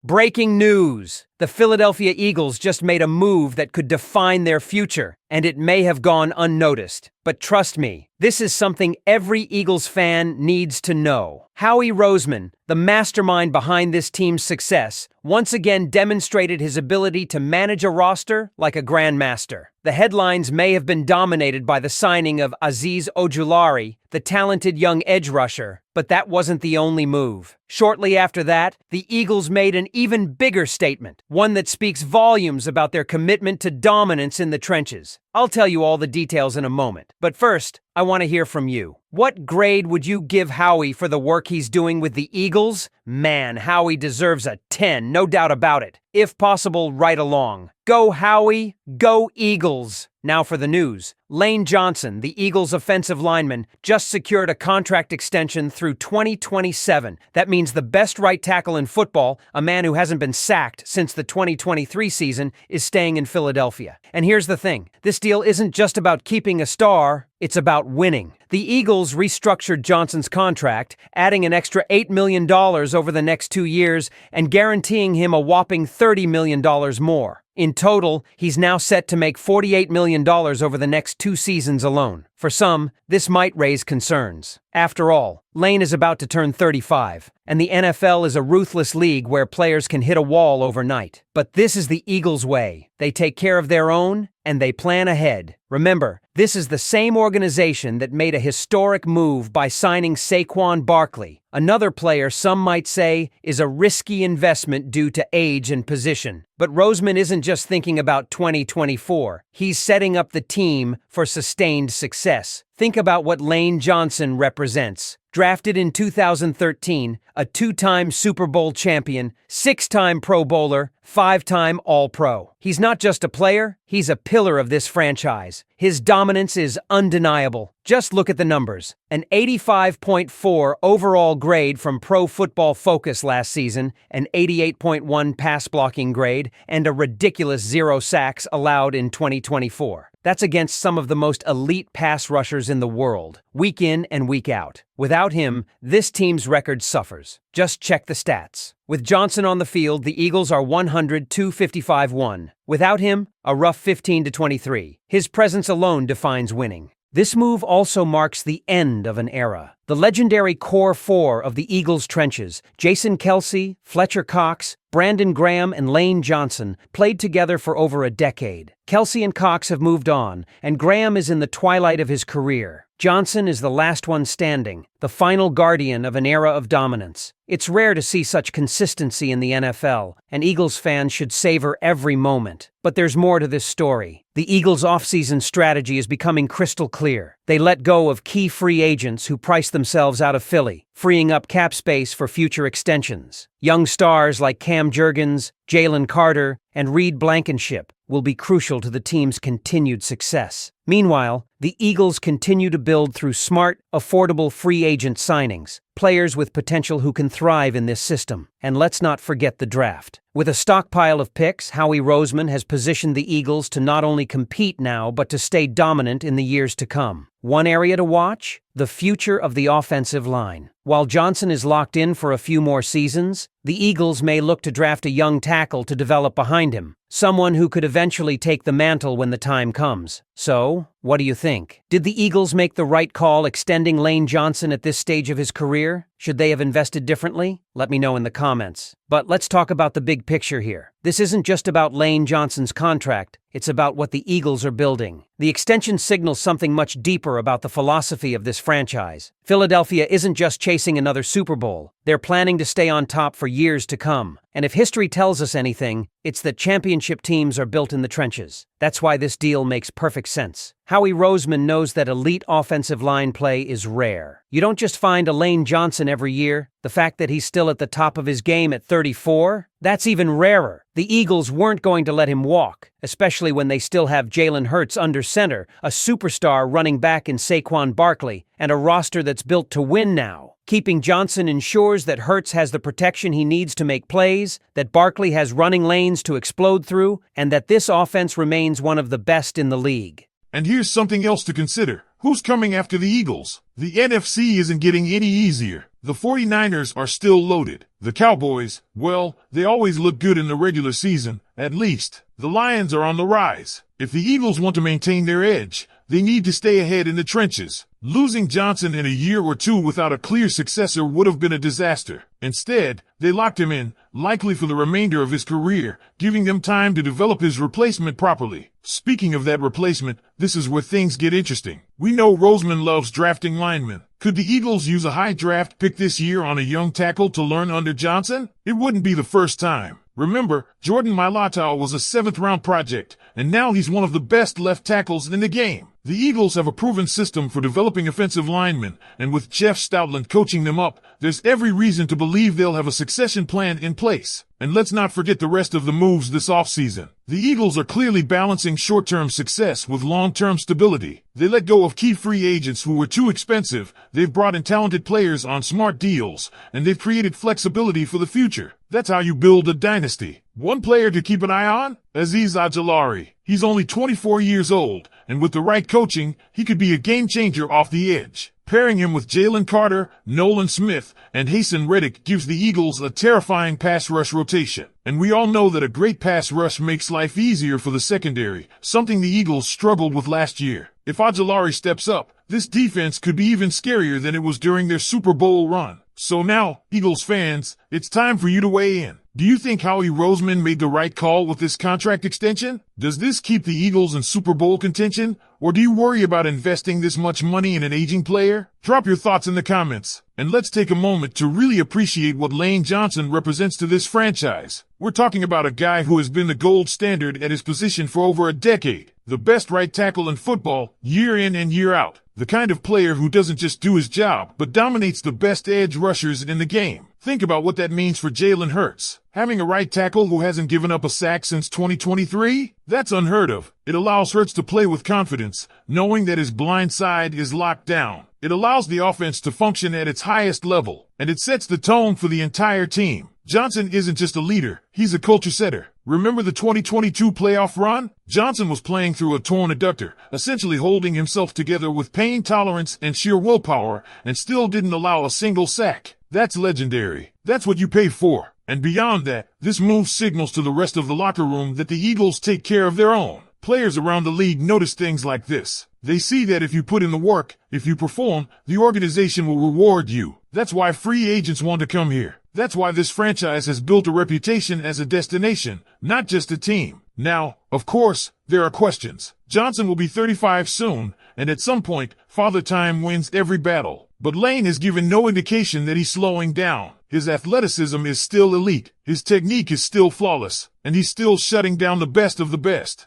Breaking news! The Philadelphia Eagles just made a move that could define their future, and it may have gone unnoticed. But trust me, this is something every Eagles fan needs to know. Howie Roseman, the mastermind behind this team's success, once again demonstrated his ability to manage a roster like a grandmaster. The headlines may have been dominated by the signing of Azeez Ojulari, the talented young edge rusher, but that wasn't the only move. Shortly after that, the Eagles made an even bigger statement, one that speaks volumes about their commitment to dominance in the trenches. I'll tell you all the details in a moment, but first, I want to hear from you. What grade would you give Howie for the work he's doing with the Eagles? Man, Howie deserves a 10, no doubt about it. If possible, right along. Go Howie, go Eagles! Now for the news. Lane Johnson, the Eagles' offensive lineman, just secured a contract extension through 2027. That means the best right tackle in football, a man who hasn't been sacked since the 2023 season, is staying in Philadelphia. And here's the thing. This deal isn't just about keeping a star, it's about winning. The Eagles restructured Johnson's contract, adding an extra $8 million over the next 2 years and guaranteeing him a whopping $30 million more. In total, he's now set to make $48 million over the next 2 seasons alone. For some, this might raise concerns. After all, Lane is about to turn 35, and the NFL is a ruthless league where players can hit a wall overnight. But this is the Eagles' way. They take care of their own, and they plan ahead. Remember, this is the same organization that made a historic move by signing Saquon Barkley, another player some might say is a risky investment due to age and position. But Roseman isn't just thinking about 2024. He's setting up the team for sustained success. Think about what Lane Johnson represents. Drafted in 2013, a 2-time Super Bowl champion, 6-time Pro Bowler, 5-time All-Pro. He's not just a player, he's a pillar of this franchise. His dominance is undeniable. Just look at the numbers. An 85.4 overall grade from Pro Football Focus last season, an 88.1 pass blocking grade, and a ridiculous 0 sacks allowed in 2024. That's against some of the most elite pass rushers in the world, week in and week out. Without him, this team's record suffers. Just check the stats. With Johnson on the field, the Eagles are 100-255-1. Without him, a rough 15-23. His presence alone defines winning. This move also marks the end of an era. The legendary core 4 of the Eagles' trenches, Jason Kelce, Fletcher Cox, Brandon Graham, and Lane Johnson, played together for over a decade. Kelce and Cox have moved on, and Graham is in the twilight of his career. Johnson is the last one standing, the final guardian of an era of dominance. It's rare to see such consistency in the NFL, and Eagles fans should savor every moment. But there's more to this story. The Eagles' offseason strategy is becoming crystal clear. They let go of key free agents who priced themselves out of Philly, freeing up cap space for future extensions. Young stars like Cam Jurgens, Jalen Carter, and Reed Blankenship will be crucial to the team's continued success. Meanwhile, the Eagles continue to build through smart, affordable free agent signings, players with potential who can thrive in this system. And let's not forget the draft. With a stockpile of picks, Howie Roseman has positioned the Eagles to not only compete now, but to stay dominant in the years to come. One area to watch? The future of the offensive line. While Johnson is locked in for a few more seasons, the Eagles may look to draft a young tackle to develop behind him, someone who could eventually take the mantle when the time comes. So, what do you think? Did the Eagles make the right call extending Lane Johnson at this stage of his career? Should they have invested differently? Let me know in the comments. But let's talk about the big picture here. This isn't just about Lane Johnson's contract, it's about what the Eagles are building. The extension signals something much deeper about the philosophy of this franchise. Philadelphia isn't just chasing another Super Bowl. They're planning to stay on top for years to come. And if history tells us anything, it's that championship teams are built in the trenches. That's why this deal makes perfect sense. Howie Roseman knows that elite offensive line play is rare. You don't just find a Lane Johnson every year. The fact that he's still at the top of his game at 34? That's even rarer. The Eagles weren't going to let him walk, especially when they still have Jalen Hurts under center, a superstar running back in Saquon Barkley, and a roster that's built to win now. Keeping Johnson ensures that Hurts has the protection he needs to make plays, that Barkley has running lanes to explode through, and that this offense remains one of the best in the league. And here's something else to consider. Who's coming after the Eagles? The NFC isn't getting any easier. The 49ers are still loaded. The Cowboys, well, they always look good in the regular season, at least. The Lions are on the rise. If the Eagles want to maintain their edge, they need to stay ahead in the trenches. Losing Johnson in a year or two without a clear successor would have been a disaster. Instead, they locked him in, likely for the remainder of his career, giving them time to develop his replacement properly. Speaking of that replacement, this is where things get interesting. We know Roseman loves drafting linemen. Could the Eagles use a high draft pick this year on a young tackle to learn under Johnson? It wouldn't be the first time. Remember, Jordan Mailata was a 7th-round project, and now he's one of the best left tackles in the game. The Eagles have a proven system for developing offensive linemen, and with Jeff Stoutland coaching them up, there's every reason to believe they'll have a succession plan in place. And let's not forget the rest of the moves this offseason. The Eagles are clearly balancing short-term success with long-term stability. They let go of key free agents who were too expensive, they've brought in talented players on smart deals, and they've created flexibility for the future. That's how you build a dynasty. One player to keep an eye on? Azeez Ojulari. He's only 24 years old, and with the right coaching, he could be a game-changer off the edge. Pairing him with Jalen Carter, Nolan Smith, and Haason Reddick gives the Eagles a terrifying pass rush rotation. And we all know that a great pass rush makes life easier for the secondary, something the Eagles struggled with last year. If Ojulari steps up, this defense could be even scarier than it was during their Super Bowl run. So now, Eagles fans, it's time for you to weigh in. Do you think Howie Roseman made the right call with this contract extension? Does this keep the Eagles in Super Bowl contention? Or do you worry about investing this much money in an aging player? Drop your thoughts in the comments. And let's take a moment to really appreciate what Lane Johnson represents to this franchise. We're talking about a guy who has been the gold standard at his position for over a decade. The best right tackle in football, year in and year out. The kind of player who doesn't just do his job, but dominates the best edge rushers in the game. Think about what that means for Jalen Hurts. Having a right tackle who hasn't given up a sack since 2023? That's unheard of. It allows Hurts to play with confidence, knowing that his blind side is locked down. It allows the offense to function at its highest level, and it sets the tone for the entire team. Johnson isn't just a leader, he's a culture setter. Remember the 2022 playoff run? Johnson was playing through a torn adductor, essentially holding himself together with pain tolerance and sheer willpower, and still didn't allow a single sack. That's legendary. That's what you pay for. And beyond that, this move signals to the rest of the locker room that the Eagles take care of their own. Players around the league notice things like this. They see that if you put in the work, if you perform, the organization will reward you. That's why free agents want to come here. That's why this franchise has built a reputation as a destination, not just a team. Now, of course, there are questions. Johnson will be 35 soon, and at some point, Father Time wins every battle. But Lane has given no indication that he's slowing down. His athleticism is still elite, his technique is still flawless, and he's still shutting down the best of the best.